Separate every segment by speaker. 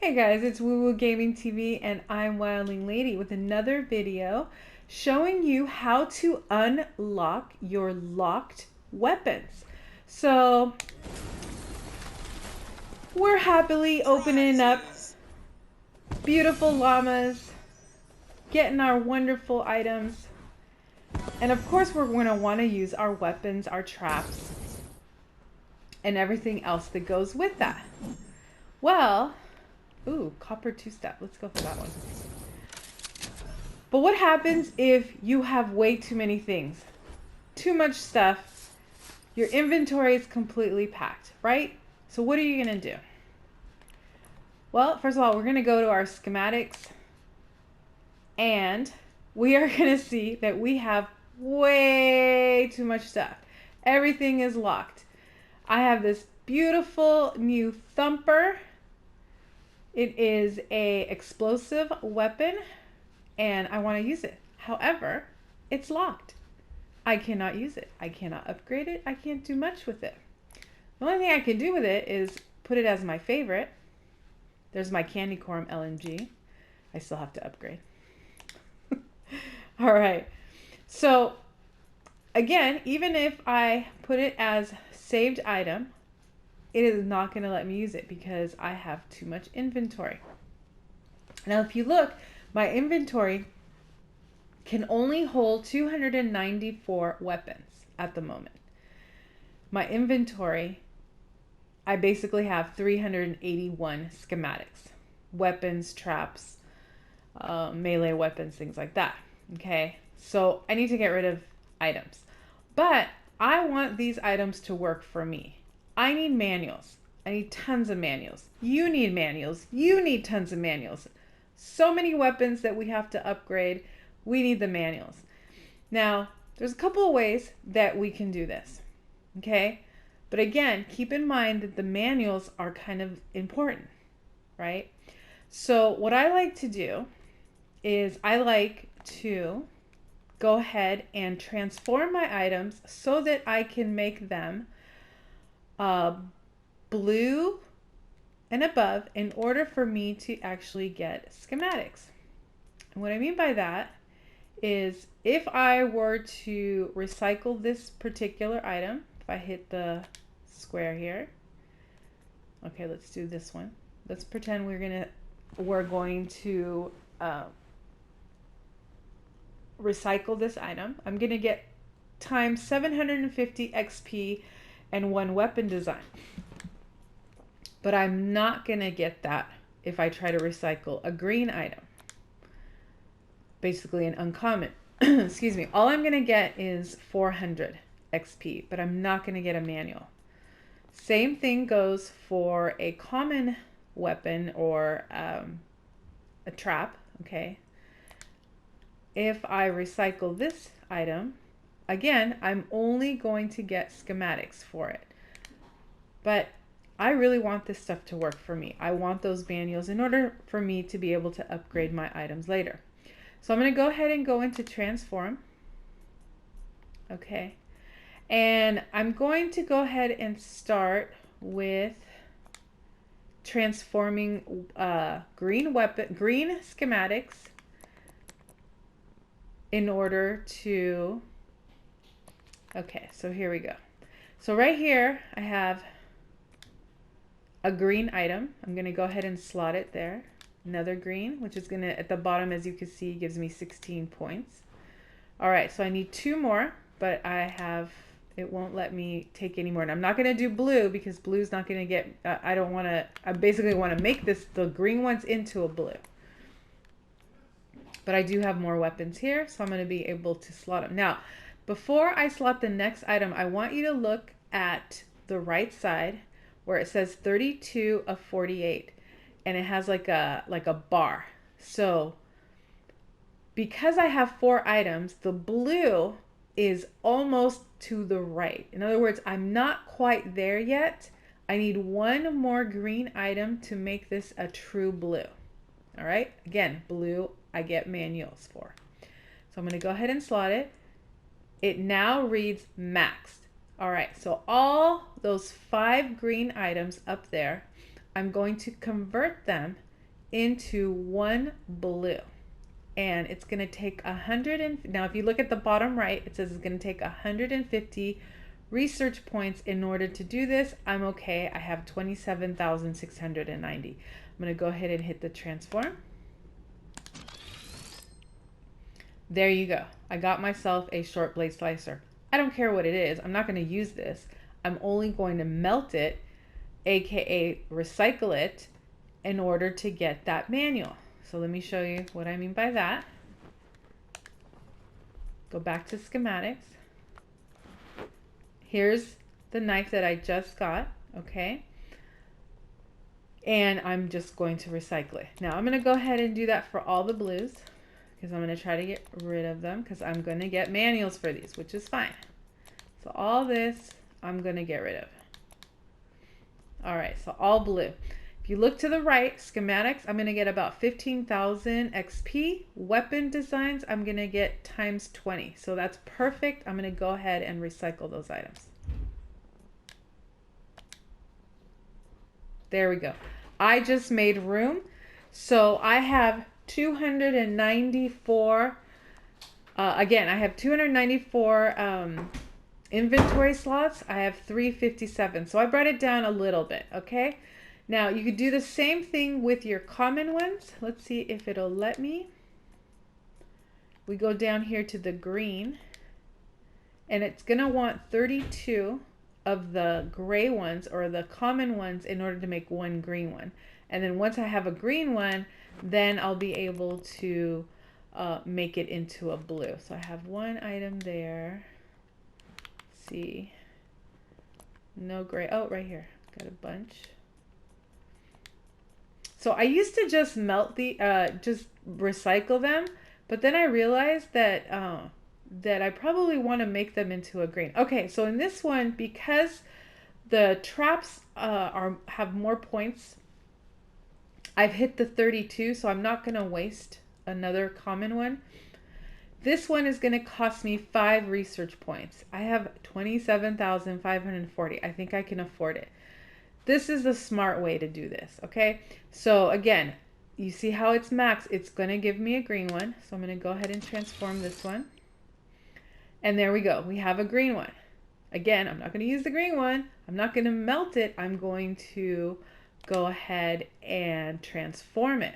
Speaker 1: Hey guys, it's Woo Woo Gaming TV and I'm Wildling Lady with another video showing you how to unlock your locked weapons. So we're happily opening up beautiful llamas, getting our wonderful items, and of course we're going to want to use our weapons, our traps, and everything else that goes with that. Well, ooh, copper two-step. Let's go for that one. But what happens if you have way too many things? Too much stuff. Your inventory is completely packed, right? So what are you going to do? Well, first of all, we're going to go to our schematics. And we are going to see that we have way too much stuff. Everything is locked. I have this beautiful new thumper. It is a explosive weapon and I want to use it. However, it's locked. I cannot use it. I cannot upgrade it. I can't do much with it. The only thing I can do with it is put it as my favorite. There's my candy corn LNG. I still have to upgrade. All right. So again, even if I put it as saved item, it is not going to let me use it because I have too much inventory. Now, if you look, my inventory can only hold 294 weapons at the moment. My inventory, I basically have 381 schematics, weapons, traps, melee weapons, things like that. Okay, so I need to get rid of items, but I want these items to work for me. I need manuals. I need tons of manuals. You need manuals. You need tons of manuals. So many weapons that we have to upgrade. We need the manuals. Now, there's a couple of ways that we can do this. Okay? But again, keep in mind that the manuals are kind of important, right? So what I like to do is I like to go ahead and transform my items so that I can make them blue and above in order for me to actually get schematics. And what I mean by that is if I were to recycle this particular item, if I hit the square here, okay, let's do this one. Let's pretend we're going to recycle this item. I'm going to get times 750 XP and one weapon design. But I'm not going to get that if I try to recycle a green item. Basically an uncommon. Excuse me. All I'm going to get is 400 XP, but I'm not going to get a manual. Same thing goes for a common weapon or a trap. Okay. If I recycle this item, again, I'm only going to get schematics for it. But I really want this stuff to work for me. I want those manuals in order for me to be able to upgrade my items later. So I'm going to go ahead and go into transform. Okay. And I'm going to go ahead and start with transforming green schematics in order to, okay, so here we go. So right here I have a green item. I'm going to go ahead and slot it there. Another green, which is going to, at the bottom, as you can see, gives me 16 points. All right, so I need two more, but it won't let me take any more. And I'm not going to do blue because blue's not going to get, I basically want to make the green ones into a blue. But I do have more weapons here, so I'm going to be able to slot them. Now, before I slot the next item, I want you to look at the right side where it says 32 of 48 and it has like a bar. So because I have 4 items, the blue is almost to the right. In other words, I'm not quite there yet. I need one more green item to make this a true blue. All right, again, blue I get manuals for. So I'm going to go ahead and slot it. It now reads maxed. All right, so all those 5 green items up there, I'm going to convert them into one blue. And it's going to take 100 and now if you look at the bottom right, it says it's going to take 150 research points in order to do this. I'm okay. I have 27,690. I'm going to go ahead and hit the transform. There you go. I got myself a short blade slicer. I don't care what it is. I'm not going to use this. I'm only going to melt it, aka recycle it, in order to get that manual. So let me show you what I mean by that. Go back to schematics. Here's the knife that I just got, okay? And I'm just going to recycle it. Now I'm going to go ahead and do that for all the blues because I'm going to try to get rid of them because I'm going to get manuals for these, which is fine. So all this I'm going to get rid of. All right, so all blue. If you look to the right, schematics, I'm going to get about 15,000 XP. Weapon designs, I'm going to get times 20. So that's perfect. I'm going to go ahead and recycle those items. There we go. I just made room. So I have 294, again, I have 294 inventory slots. I have 357. So I brought it down a little bit, okay? Now you could do the same thing with your common ones. Let's see if it'll let me. We go down here to the green and it's gonna want 32 of the gray ones or the common ones in order to make one green one. And then once I have a green one, then I'll be able to make it into a blue. So I have one item there. Let's see, no gray. Oh, right here, got a bunch. So I used to just melt the, just recycle them, but then I realized that that I probably want to make them into a green. Okay, so in this one, because the traps have more points, I've hit the 32, so I'm not going to waste another common one. This one is going to cost me 5 research points. I have 27,540. I think I can afford it. This is the smart way to do this, okay? So again, you see how it's max. It's going to give me a green one. So I'm going to go ahead and transform this one. And there we go. We have a green one. Again, I'm not going to use the green one. I'm not going to melt it. I'm going to go ahead and transform it.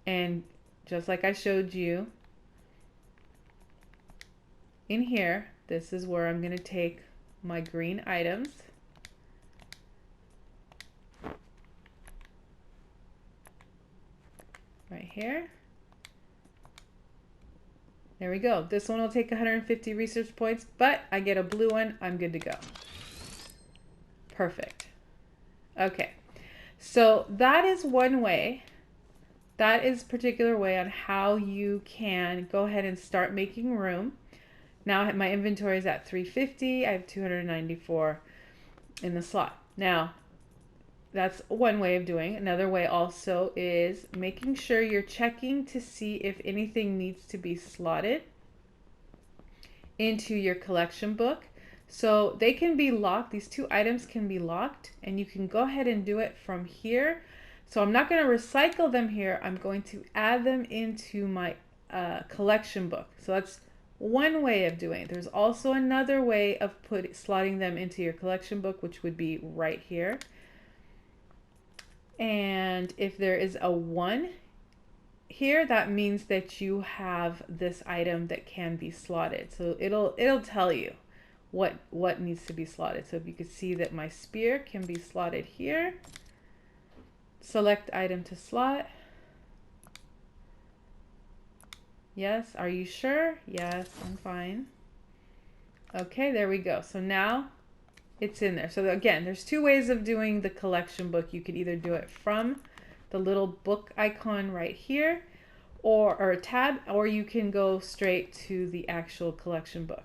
Speaker 1: And just like I showed you in here, this is where I'm going to take my green items. Right here. There we go. This one will take 150 research points, but I get a blue one. I'm good to go. Perfect. Okay. So that is one way. That is a particular way on how you can go ahead and start making room. Now my inventory is at 350. I have 294 in the slot. Now, that's one way of doing. Another way also is making sure you're checking to see if anything needs to be slotted into your collection book. So they can be locked. These 2 items can be locked and you can go ahead and do it from here. So I'm not going to recycle them here. I'm going to add them into my collection book. So that's one way of doing it. There's also another way of slotting them into your collection book, which would be right here. And if there is a 1 here, that means that you have this item that can be slotted. So it'll tell you what needs to be slotted. So if you could see that my spear can be slotted here, select item to slot. Yes, are you sure? Yes, I'm fine. Okay, there we go. So now it's in there. So again, there's 2 ways of doing the collection book. You could either do it from the little book icon right here or a tab, or you can go straight to the actual collection book.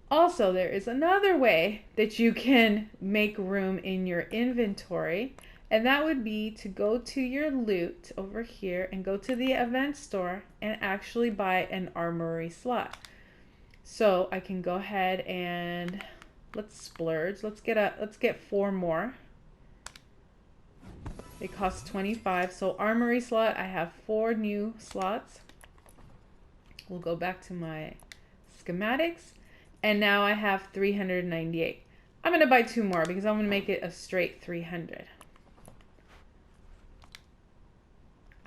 Speaker 1: Also, there is another way that you can make room in your inventory, and that would be to go to your loot over here and go to the event store and actually buy an armory slot. So I can go ahead and let's splurge. Let's get 4 more. It costs 25. So armory slot, I have 4 new slots. We'll go back to my schematics. And now I have 398. I'm going to buy 2 more because I'm going to make it a straight 300.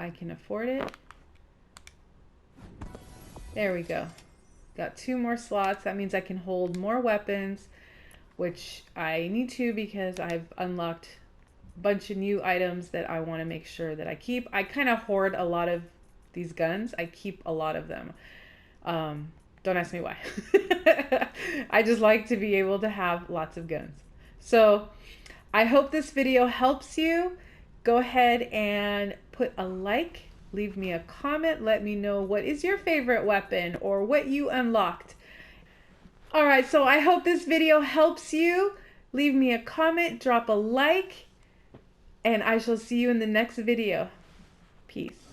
Speaker 1: I can afford it. There we go. Got 2 more slots. That means I can hold more weapons, which I need to because I've unlocked a bunch of new items that I want to make sure that I keep. I kind of hoard a lot of these guns. I keep a lot of them. Don't ask me why. I just like to be able to have lots of guns. So I hope this video helps you. Go ahead and put a like. Leave me a comment. Let me know what is your favorite weapon or what you unlocked. All right, so I hope this video helps you. Leave me a comment, drop a like, and I shall see you in the next video. Peace.